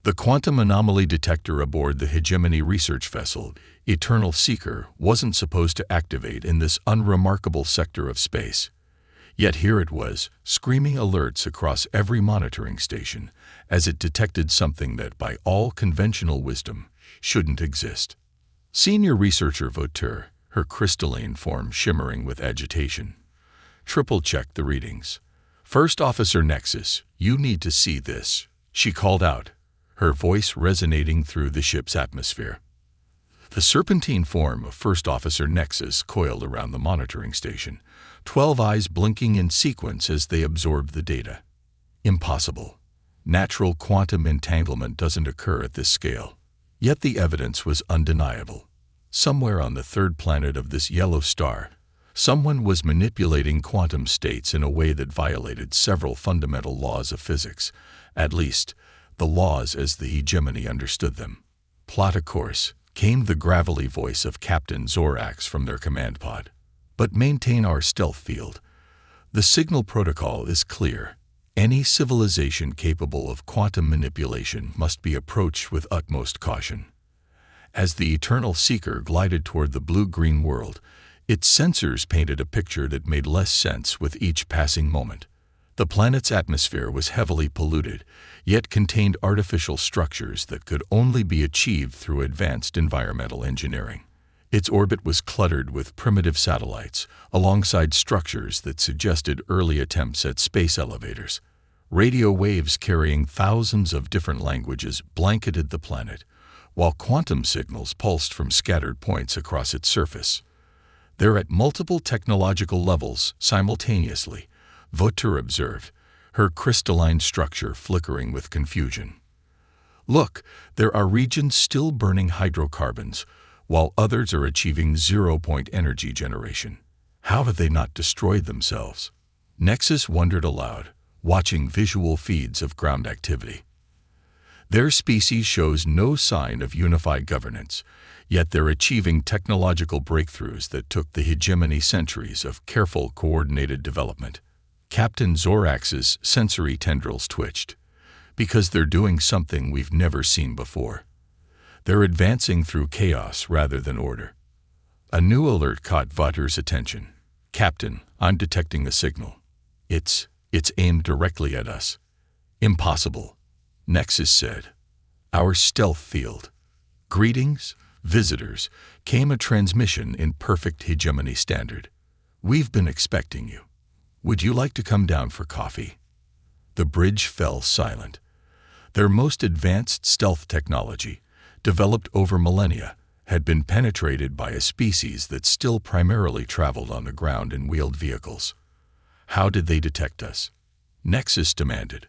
The quantum anomaly detector aboard the Hegemony research vessel, Eternal Seeker, wasn't supposed to activate in this unremarkable sector of space. Yet here it was, screaming alerts across every monitoring station, as it detected something that, by all conventional wisdom, shouldn't exist. Senior researcher Vauteur, her crystalline form shimmering with agitation, triple-checked the readings. "First Officer Nexus, you need to see this," she called out, her voice resonating through the ship's atmosphere. The serpentine form of First Officer Nexus coiled around the monitoring station, 12 eyes blinking in sequence as they absorbed the data. Impossible. Natural quantum entanglement doesn't occur at this scale. Yet the evidence was undeniable. Somewhere on the third planet of this yellow star, someone was manipulating quantum states in a way that violated several fundamental laws of physics, at least, the laws as the Hegemony understood them. "Plot a course," came the gravelly voice of Captain Zorax from their command pod. "But maintain our stealth field. The signal protocol is clear. Any civilization capable of quantum manipulation must be approached with utmost caution." As the Eternal Seeker glided toward the blue-green world, its sensors painted a picture that made less sense with each passing moment. The planet's atmosphere was heavily polluted, yet contained artificial structures that could only be achieved through advanced environmental engineering. Its orbit was cluttered with primitive satellites, alongside structures that suggested early attempts at space elevators. Radio waves carrying thousands of different languages blanketed the planet, while quantum signals pulsed from scattered points across its surface. "They're at multiple technological levels simultaneously," Vauteur observed, her crystalline structure flickering with confusion. "Look, there are regions still burning hydrocarbons, while others are achieving zero-point energy generation. How have they not destroyed themselves?" Nexus wondered aloud, watching visual feeds of ground activity. Their species shows no sign of unified governance, yet they're achieving technological breakthroughs that took the Hegemony centuries of careful, coordinated development. Captain Zorax's sensory tendrils twitched, because they're doing something we've never seen before. They're advancing through chaos rather than order. A new alert caught Vauteur's attention. "Captain, I'm detecting a signal. It's aimed directly at us." "Impossible," Nexus said. "Our stealth field." "Greetings, visitors," came a transmission in perfect Hegemony standard. "We've been expecting you. Would you like to come down for coffee?" The bridge fell silent. Their most advanced stealth technology, developed over millennia, had been penetrated by a species that still primarily traveled on the ground in wheeled vehicles. "How did they detect us?" Nexus demanded.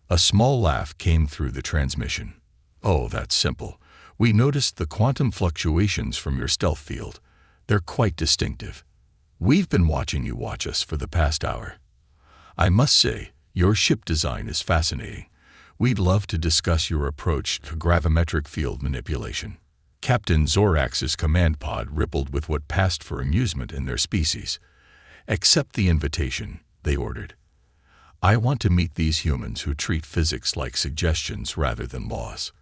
A small laugh came through the transmission. "Oh, that's simple. We noticed the quantum fluctuations from your stealth field. They're quite distinctive. We've been watching you watch us for the past hour. I must say, your ship design is fascinating. We'd love to discuss your approach to gravimetric field manipulation." Captain Zorax's command pod rippled with what passed for amusement in their species. "Accept the invitation," they ordered. "I want to meet these humans who treat physics like suggestions rather than laws."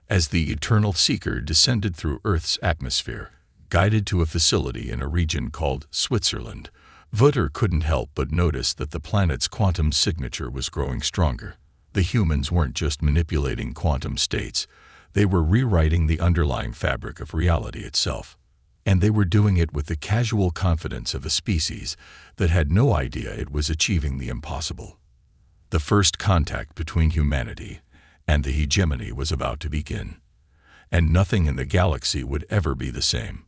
As the Eternal Seeker descended through Earth's atmosphere, guided to a facility in a region called Switzerland, Vauteur couldn't help but notice that the planet's quantum signature was growing stronger. The humans weren't just manipulating quantum states, they were rewriting the underlying fabric of reality itself. And they were doing it with the casual confidence of a species that had no idea it was achieving the impossible. The first contact between humanity and the Hegemony was about to begin, and nothing in the galaxy would ever be the same.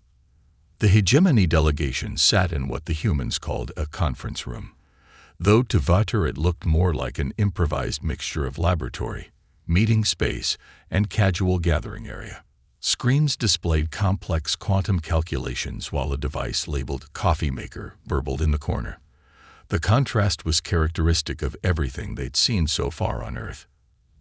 The Hegemony delegation sat in what the humans called a conference room, though to Vauteur it looked more like an improvised mixture of laboratory, meeting space, and casual gathering area. Screens displayed complex quantum calculations while a device labeled "coffee maker" burbled in the corner. The contrast was characteristic of everything they'd seen so far on Earth.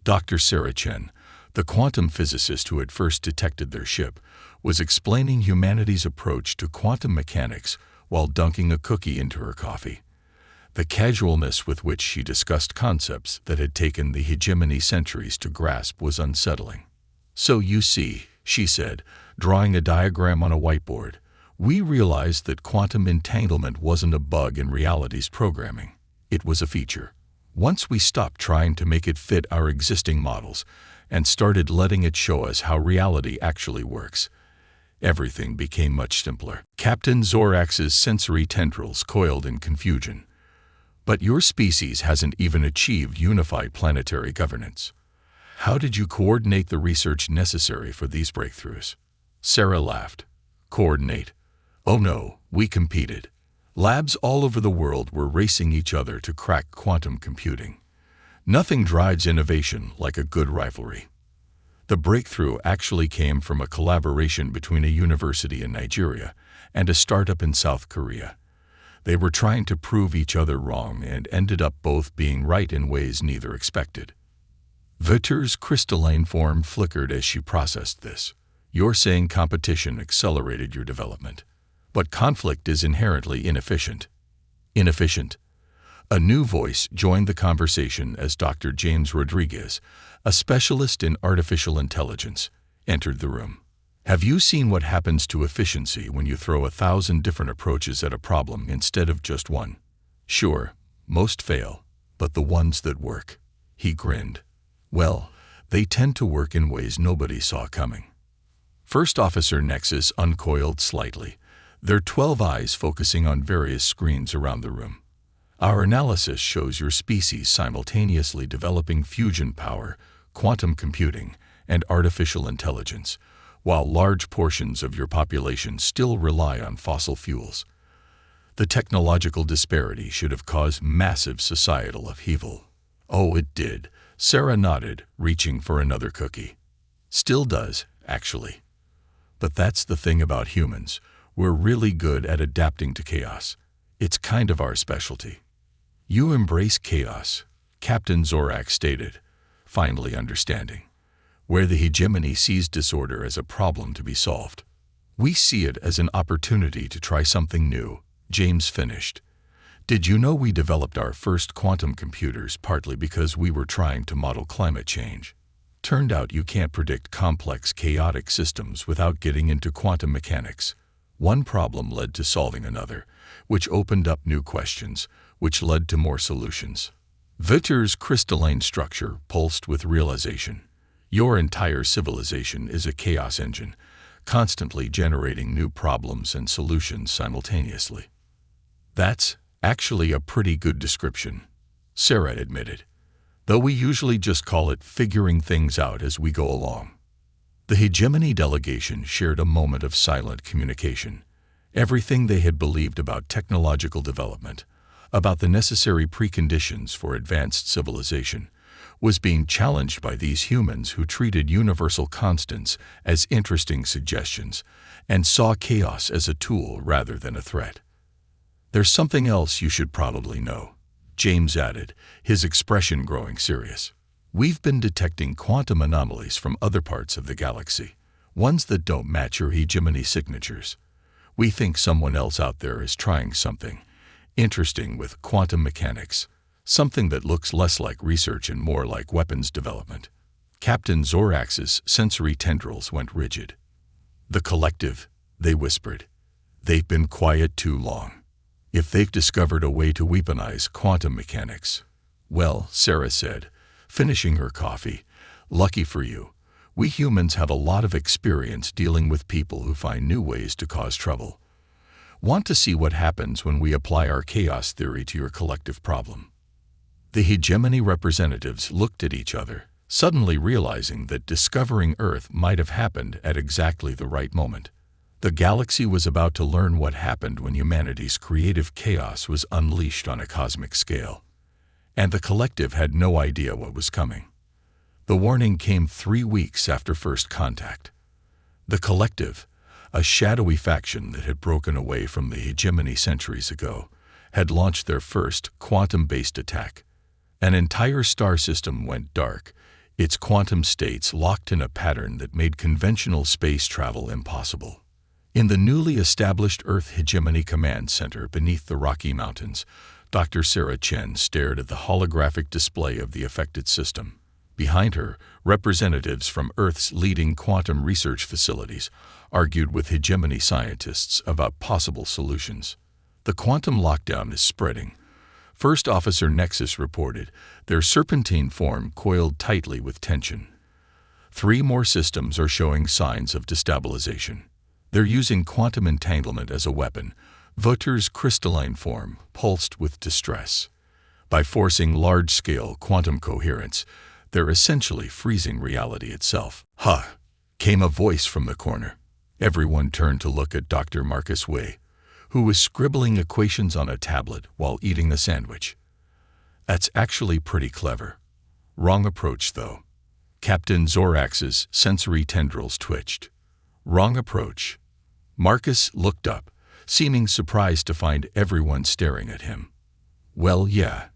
Dr. Sarah Chen, the quantum physicist who had first detected their ship, was explaining humanity's approach to quantum mechanics while dunking a cookie into her coffee. The casualness with which she discussed concepts that had taken the hegemony centuries to grasp was unsettling. "So you see," she said, drawing a diagram on a whiteboard, "we realized that quantum entanglement wasn't a bug in reality's programming. It was a feature. Once we stopped trying to make it fit our existing models and started letting it show us how reality actually works, everything became much simpler." Captain Zorax's sensory tendrils coiled in confusion. "But your species hasn't even achieved unified planetary governance. How did you coordinate the research necessary for these breakthroughs?" Sarah laughed. "Coordinate? Oh no, we competed. Labs all over the world were racing each other to crack quantum computing. Nothing drives innovation like a good rivalry. The breakthrough actually came from a collaboration between a university in Nigeria and a startup in South Korea. They were trying to prove each other wrong and ended up both being right in ways neither expected." Vitter's crystalline form flickered as she processed this. "You're saying competition accelerated your development. But conflict is inherently inefficient." "Inefficient?" A new voice joined the conversation as Dr. James Rodriguez, a specialist in artificial intelligence, entered the room. "Have you seen what happens to efficiency when you throw 1,000 different approaches at a problem instead of just one? Sure, most fail, but the ones that work," he grinned, "well, they tend to work in ways nobody saw coming." First Officer Nexus uncoiled slightly, their 12 eyes focusing on various screens around the room. "Our analysis shows your species simultaneously developing fusion power, quantum computing, and artificial intelligence, while large portions of your population still rely on fossil fuels. The technological disparity should have caused massive societal upheaval." "Oh, it did," Sarah nodded, reaching for another cookie. "Still does, actually. But that's the thing about humans. We're really good at adapting to chaos. It's kind of our specialty." "You embrace chaos," Captain Zorax stated, finally understanding, "where the hegemony sees disorder as a problem to be solved. We see it as an opportunity to try something new," James finished. "Did you know we developed our first quantum computers partly because we were trying to model climate change? Turned out you can't predict complex, chaotic systems without getting into quantum mechanics. One problem led to solving another, which opened up new questions, which led to more solutions." Vitter's crystalline structure pulsed with realization. "Your entire civilization is a chaos engine, constantly generating new problems and solutions simultaneously." "That's actually a pretty good description," Sarah admitted, "though we usually just call it figuring things out as we go along." The hegemony delegation shared a moment of silent communication. Everything they had believed about technological development, about the necessary preconditions for advanced civilization, was being challenged by these humans who treated universal constants as interesting suggestions and saw chaos as a tool rather than a threat. "There's something else you should probably know," James added, his expression growing serious. "We've been detecting quantum anomalies from other parts of the galaxy, ones that don't match your hegemony signatures. We think someone else out there is trying something interesting with quantum mechanics, something that looks less like research and more like weapons development." Captain Zorax's sensory tendrils went rigid. "The collective," they whispered. "They've been quiet too long. If they've discovered a way to weaponize quantum mechanics, well," Sarah said, finishing her coffee, "lucky for you. We humans have a lot of experience dealing with people who find new ways to cause trouble. Want to see what happens when we apply our chaos theory to your collective problem?" The hegemony representatives looked at each other, suddenly realizing that discovering Earth might have happened at exactly the right moment. The galaxy was about to learn what happened when humanity's creative chaos was unleashed on a cosmic scale. And the collective had no idea what was coming. The warning came 3 weeks after first contact. The collective, a shadowy faction that had broken away from the hegemony centuries ago, had launched their first quantum-based attack. An entire star system went dark, its quantum states locked in a pattern that made conventional space travel impossible. In the newly established Earth Hegemony Command Center beneath the Rocky Mountains, Dr. Sarah Chen stared at the holographic display of the affected system. Behind her, representatives from Earth's leading quantum research facilities argued with hegemony scientists about possible solutions. The quantum lockdown is spreading. First Officer Nexus reported, their serpentine form coiled tightly with tension. 3 more systems are showing signs of destabilization. They're using quantum entanglement as a weapon. Voter's crystalline form pulsed with distress. By forcing large-scale quantum coherence, they're essentially freezing reality itself. "Huh," came a voice from the corner. Everyone turned to look at Dr. Marcus Way, who was scribbling equations on a tablet while eating a sandwich. "That's actually pretty clever. Wrong approach, though." Captain Zorax's sensory tendrils twitched. "Wrong approach." Marcus looked up, seeming surprised to find everyone staring at him. "Well, yeah.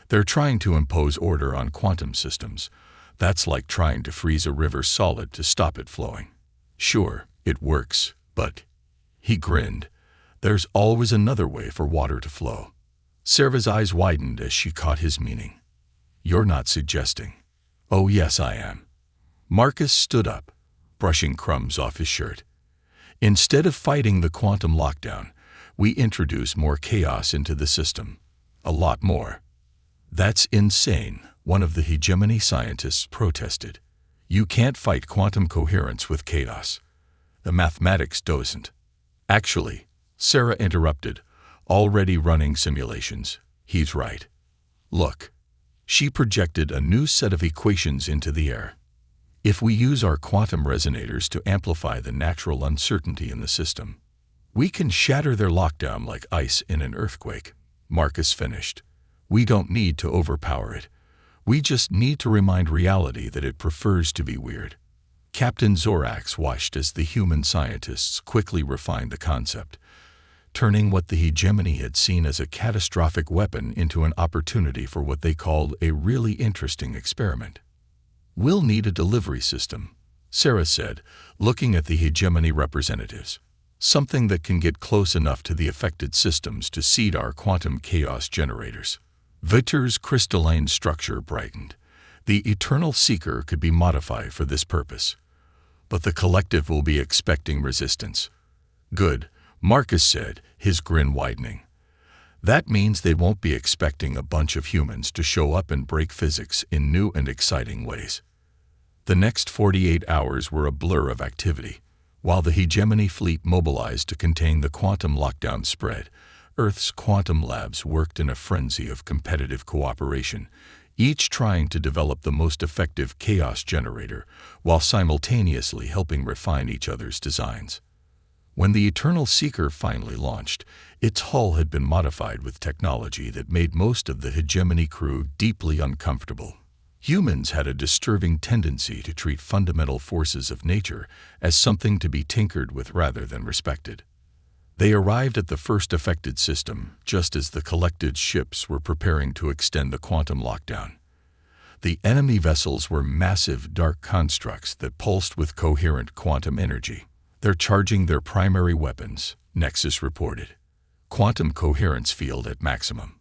They're trying to impose order on quantum systems. That's like trying to freeze a river solid to stop it flowing. Sure, it works, but..." He grinned. "There's always another way for water to flow." Sarah's eyes widened as she caught his meaning. "You're not suggesting..." "Oh yes, I am." Marcus stood up, brushing crumbs off his shirt. "Instead of fighting the quantum lockdown, we introduce more chaos into the system. A lot more." "That's insane," one of the hegemony scientists protested. "You can't fight quantum coherence with chaos. The mathematics doesn't." "Actually," Sarah interrupted, "already running simulations. He's right. Look." She projected a new set of equations into the air. "If we use our quantum resonators to amplify the natural uncertainty in the system, we can shatter their lockdown like ice in an earthquake." Marcus finished. "We don't need to overpower it. We just need to remind reality that it prefers to be weird." Captain Zorax watched as the human scientists quickly refined the concept, turning what the hegemony had seen as a catastrophic weapon into an opportunity for what they called a really interesting experiment. "We'll need a delivery system," Sarah said, looking at the hegemony representatives. "Something that can get close enough to the affected systems to seed our quantum chaos generators." Vitter's crystalline structure brightened. The Eternal Seeker could be modified for this purpose. But the collective will be expecting resistance. "Good," Marcus said, his grin widening. "That means they won't be expecting a bunch of humans to show up and break physics in new and exciting ways." The next 48 hours were a blur of activity. While the hegemony fleet mobilized to contain the quantum lockdown spread, Earth's quantum labs worked in a frenzy of competitive cooperation, each trying to develop the most effective chaos generator while simultaneously helping refine each other's designs. When the Eternal Seeker finally launched, its hull had been modified with technology that made most of the hegemony crew deeply uncomfortable. Humans had a disturbing tendency to treat fundamental forces of nature as something to be tinkered with rather than respected. They arrived at the first affected system just as the collected ships were preparing to extend the quantum lockdown. The enemy vessels were massive dark constructs that pulsed with coherent quantum energy. "They're charging their primary weapons," Nexus reported. "Quantum coherence field at maximum."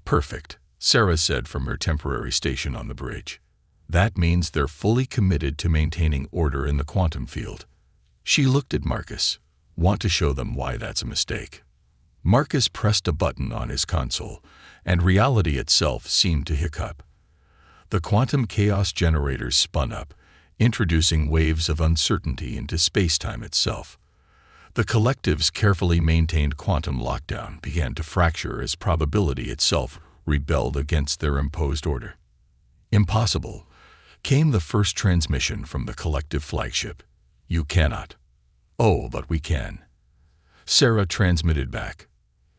"Perfect," Sarah said from her temporary station on the bridge. "That means they're fully committed to maintaining order in the quantum field." She looked at Marcus. "Want to show them why that's a mistake." Marcus pressed a button on his console, and reality itself seemed to hiccup. The quantum chaos generators spun up, introducing waves of uncertainty into space-time itself. The collective's carefully maintained quantum lockdown began to fracture as probability itself rebelled against their imposed order. "Impossible," came the first transmission from the collective flagship. "You cannot." "Oh, but we can." Sarah transmitted back.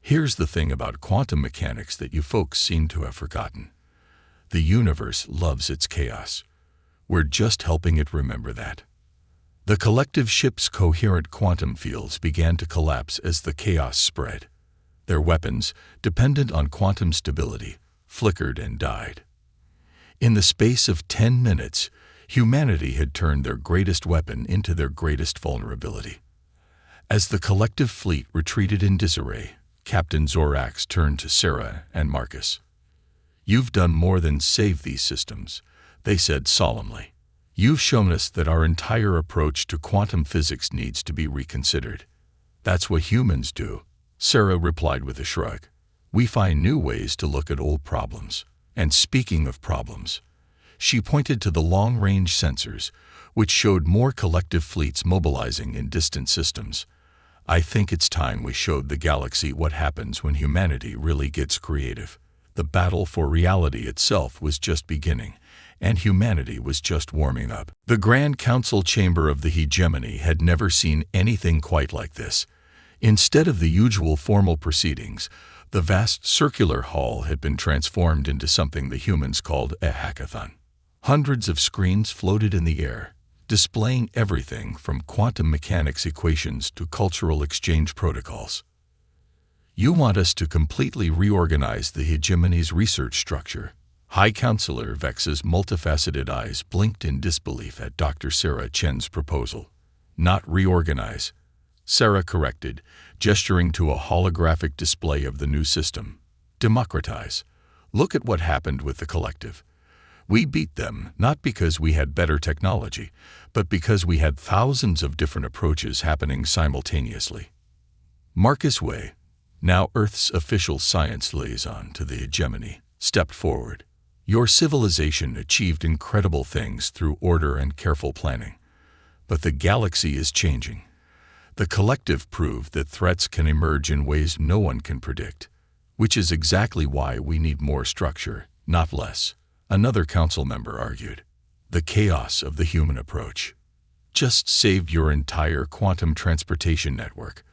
"Here's the thing about quantum mechanics that you folks seem to have forgotten. The universe loves its chaos. We're just helping it remember that." The collective ship's coherent quantum fields began to collapse as the chaos spread. Their weapons, dependent on quantum stability, flickered and died. In the space of 10 minutes, humanity had turned their greatest weapon into their greatest vulnerability. As the collective fleet retreated in disarray, Captain Zorax turned to Sarah and Marcus. "You've done more than save these systems," they said solemnly. "You've shown us that our entire approach to quantum physics needs to be reconsidered." "That's what humans do," Sarah replied with a shrug. "We find new ways to look at old problems. And speaking of problems," she pointed to the long-range sensors, which showed more collective fleets mobilizing in distant systems. "I think it's time we showed the galaxy what happens when humanity really gets creative." The battle for reality itself was just beginning, and humanity was just warming up. The Grand Council chamber of the hegemony had never seen anything quite like this. Instead of the usual formal proceedings, the vast circular hall had been transformed into something the humans called a hackathon. Hundreds of screens floated in the air, displaying everything from quantum mechanics equations to cultural exchange protocols. "You want us to completely reorganize the hegemony's research structure?" High Counselor Vex's multifaceted eyes blinked in disbelief at Dr. Sarah Chen's proposal. "Not reorganize," Sarah corrected, gesturing to a holographic display of the new system. "Democratize. Look at what happened with the collective. We beat them not because we had better technology, but because we had thousands of different approaches happening simultaneously." Marcus Way, now Earth's official science liaison to the hegemony, stepped forward. "Your civilization achieved incredible things through order and careful planning. But the galaxy is changing. The collective proved that threats can emerge in ways no one can predict, which is exactly why we need more structure, not less," another council member argued. "The chaos of the human approach just saved your entire quantum transportation network,"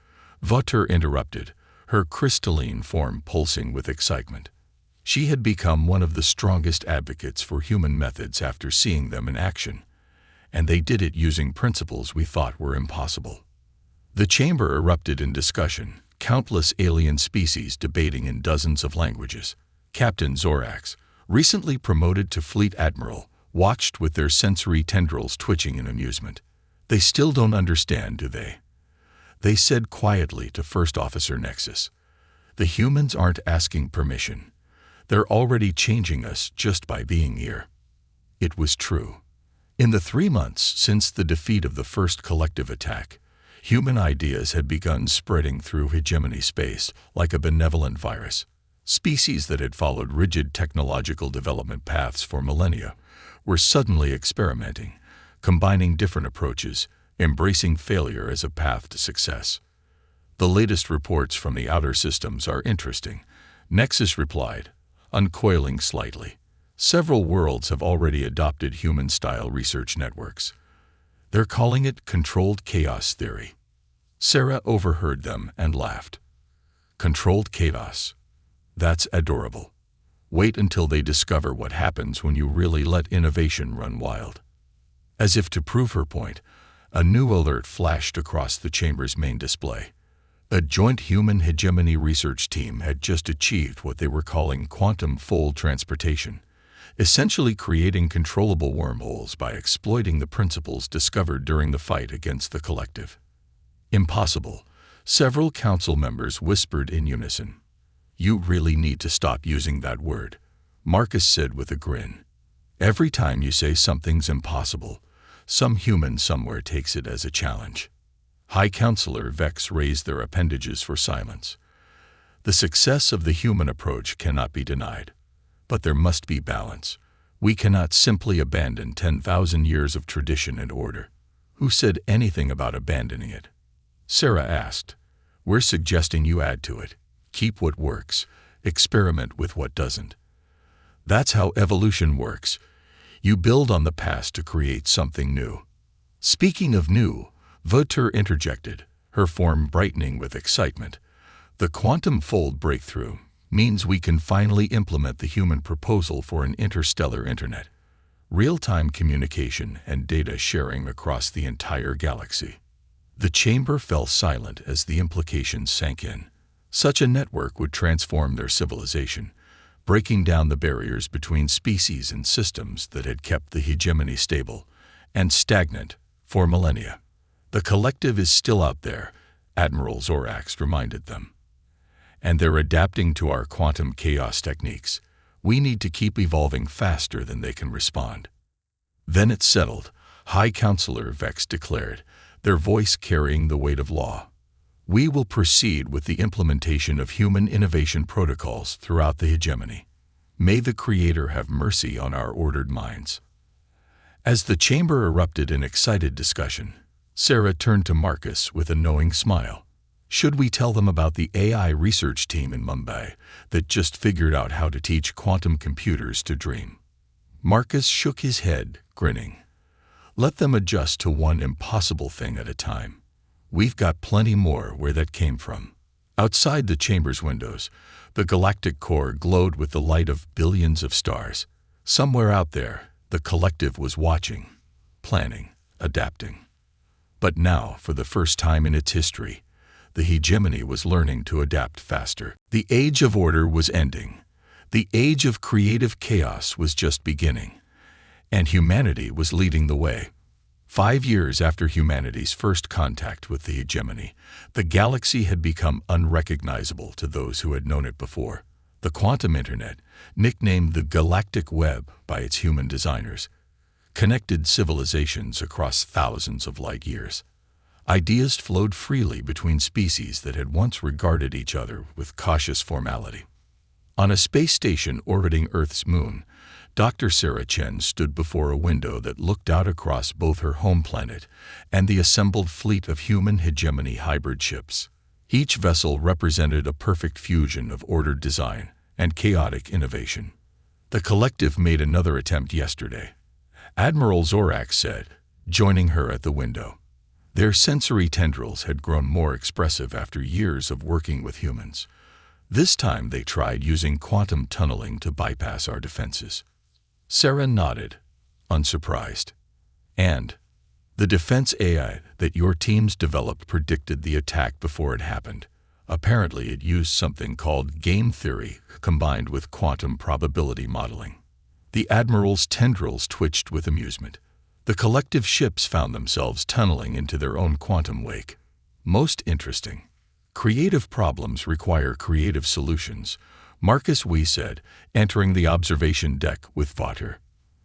Voter interrupted, her crystalline form pulsing with excitement. She had become one of the strongest advocates for human methods after seeing them in action, and they did it using principles we thought were impossible. The chamber erupted in discussion, countless alien species debating in dozens of languages. Captain Zorax, recently promoted to Fleet Admiral, watched with their sensory tendrils twitching in amusement. "They still don't understand, do they said quietly to First Officer Nexus. "The humans aren't asking permission. They're already changing us just by being here." It was true. In the 3 months since the defeat of the first collective attack, human ideas had begun spreading through hegemony space like a benevolent virus. Species that had followed rigid technological development paths for millennia were suddenly experimenting, combining different approaches, embracing failure as a path to success. "The latest reports from the outer systems are interesting," Nexus replied, uncoiling slightly. "Several worlds have already adopted human-style research networks. They're calling it controlled chaos theory." Sarah overheard them and laughed. "Controlled chaos? That's adorable. Wait until they discover what happens when you really let innovation run wild." As if to prove her point, a new alert flashed across the chamber's main display. A joint human hegemony research team had just achieved what they were calling quantum fold transportation, essentially creating controllable wormholes by exploiting the principles discovered during the fight against the collective. "Impossible," several council members whispered in unison. "You really need to stop using that word," Marcus said with a grin. "Every time you say something's impossible, some human somewhere takes it as a challenge." High Counselor Vex raised their appendages for silence. "The success of the human approach cannot be denied. But there must be balance. We cannot simply abandon 10,000 years of tradition and order." "Who said anything about abandoning it?" Sarah asked. "We're suggesting you add to it. Keep what works, experiment with what doesn't. That's how evolution works. You build on the past to create something new." "Speaking of new," Voter interjected, her form brightening with excitement, "the quantum fold breakthrough means we can finally implement the human proposal for an interstellar internet, real-time communication and data sharing across the entire galaxy." The chamber fell silent as the implications sank in. Such a network would transform their civilization, breaking down the barriers between species and systems that had kept the hegemony stable and stagnant for millennia. "The collective is still out there," Admiral Zorax reminded them. and they're adapting to our quantum chaos techniques. We need to keep evolving faster than they can respond." Then it settled. High Counselor Vex declared, their voice carrying the weight of law. "We will proceed with the implementation of human innovation protocols throughout the hegemony. May the Creator have mercy on our ordered minds." As the chamber erupted in excited discussion, Sarah turned to Marcus with a knowing smile. "Should we tell them about the AI research team in Mumbai that just figured out how to teach quantum computers to dream?" Marcus shook his head, grinning. "Let them adjust to one impossible thing at a time. We've got plenty more where that came from." Outside the chamber's windows, the galactic core glowed with the light of billions of stars. Somewhere out there, the collective was watching, planning, adapting. But now, for the first time in its history, the hegemony was learning to adapt faster. The age of order was ending. The age of creative chaos was just beginning. And humanity was leading the way. 5 years after humanity's first contact with the hegemony, the galaxy had become unrecognizable to those who had known it before. The quantum internet, nicknamed the Galactic Web by its human designers, connected civilizations across thousands of light years. Ideas flowed freely between species that had once regarded each other with cautious formality. On a space station orbiting Earth's moon, Dr. Sarah Chen stood before a window that looked out across both her home planet and the assembled fleet of human hegemony hybrid ships. Each vessel represented a perfect fusion of ordered design and chaotic innovation. "The collective made another attempt yesterday," Admiral Zorak said, joining her at the window. Their sensory tendrils had grown more expressive after years of working with humans. This time they tried using quantum tunneling to bypass our defenses. Sarah nodded, unsurprised. "And the defense AI that your teams developed predicted the attack before it happened. Apparently it used something called game theory combined with quantum probability modeling." The Admiral's tendrils twitched with amusement. The collective ships found themselves tunneling into their own quantum wake. "Most interesting. Creative problems require creative solutions," Marcus Wee said, entering the observation deck with Vater.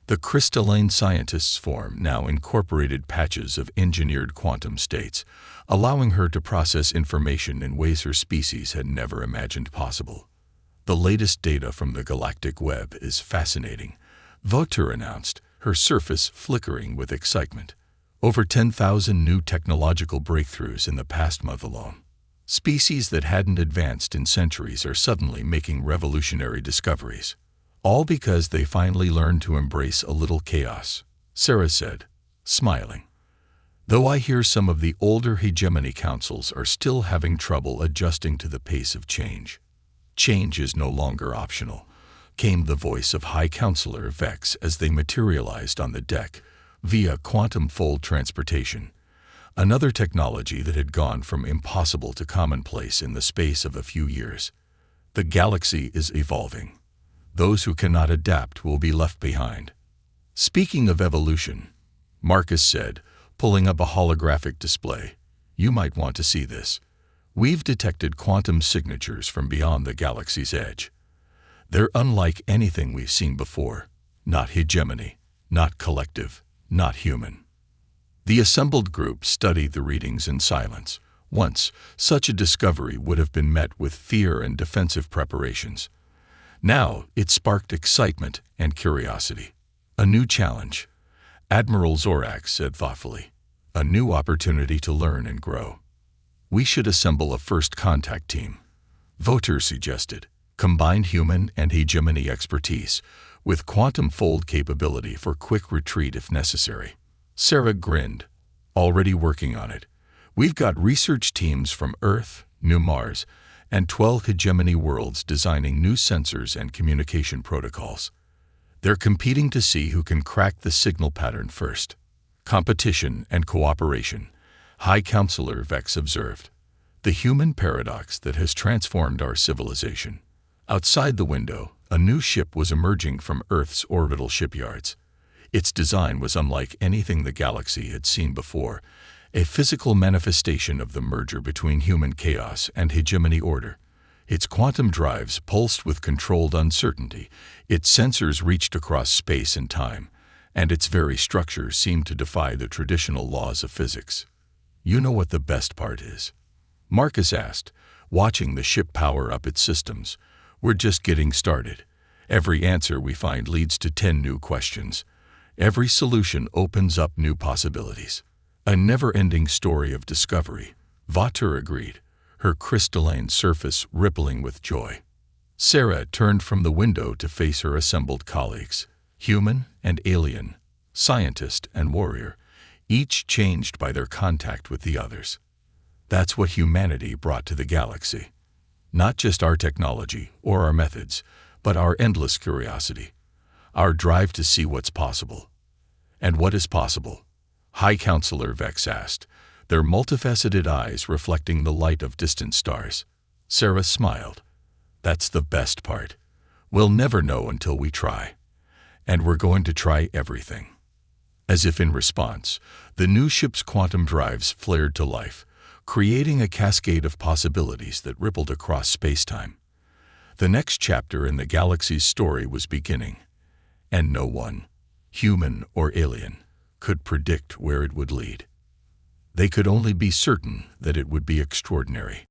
The crystalline scientist's form now incorporated patches of engineered quantum states, allowing her to process information in ways her species had never imagined possible. "The latest data from the galactic web is fascinating," Vater announced, her surface flickering with excitement. "Over 10,000 new technological breakthroughs in the past month alone. Species that hadn't advanced in centuries are suddenly making revolutionary discoveries. All because they finally learned to embrace a little chaos," Sarah said, smiling. "Though I hear some of the older hegemony councils are still having trouble adjusting to the pace of change." "Change is no longer optional," came the voice of High Counselor Vex as they materialized on the deck via quantum fold transportation. Another technology that had gone from impossible to commonplace in the space of a few years. "The galaxy is evolving. Those who cannot adapt will be left behind." "Speaking of evolution," Marcus said, pulling up a holographic display, "you might want to see this. We've detected quantum signatures from beyond the galaxy's edge. They're unlike anything we've seen before. Not hegemony, not collective, not human." The assembled group studied the readings in silence. Once, such a discovery would have been met with fear and defensive preparations. Now, it sparked excitement and curiosity. "A new challenge," Admiral Zorak said thoughtfully. "A new opportunity to learn and grow." "We should assemble a first contact team," Vater suggested. "Combined human and hegemony expertise with quantum fold capability for quick retreat if necessary." Sarah grinned. "Already working on it. We've got research teams from Earth, New Mars, and 12 hegemony worlds designing new sensors and communication protocols. They're competing to see who can crack the signal pattern first." "Competition and cooperation," High Counselor Vex observed. "The human paradox that has transformed our civilization." Outside the window, a new ship was emerging from Earth's orbital shipyards. Its design was unlike anything the galaxy had seen before, a physical manifestation of the merger between human chaos and hegemony order. Its quantum drives pulsed with controlled uncertainty, its sensors reached across space and time, and its very structure seemed to defy the traditional laws of physics. "You know what the best part is?" Marcus asked, watching the ship power up its systems. "We're just getting started. Every answer we find leads to 10 new questions. Every solution opens up new possibilities. A never-ending story of discovery," Vatur agreed, her crystalline surface rippling with joy. Sarah turned from the window to face her assembled colleagues, human and alien, scientist and warrior, each changed by their contact with the others. That's what humanity brought to the galaxy. Not just our technology or our methods, but our endless curiosity, our drive to see what's possible. "And what is possible?" High Counselor Vex asked, their multifaceted eyes reflecting the light of distant stars. Sarah smiled. "That's the best part. We'll never know until we try. And we're going to try everything." As if in response, the new ship's quantum drives flared to life, creating a cascade of possibilities that rippled across space-time. The next chapter in the galaxy's story was beginning, and no one, human or alien, could predict where it would lead. They could only be certain that it would be extraordinary.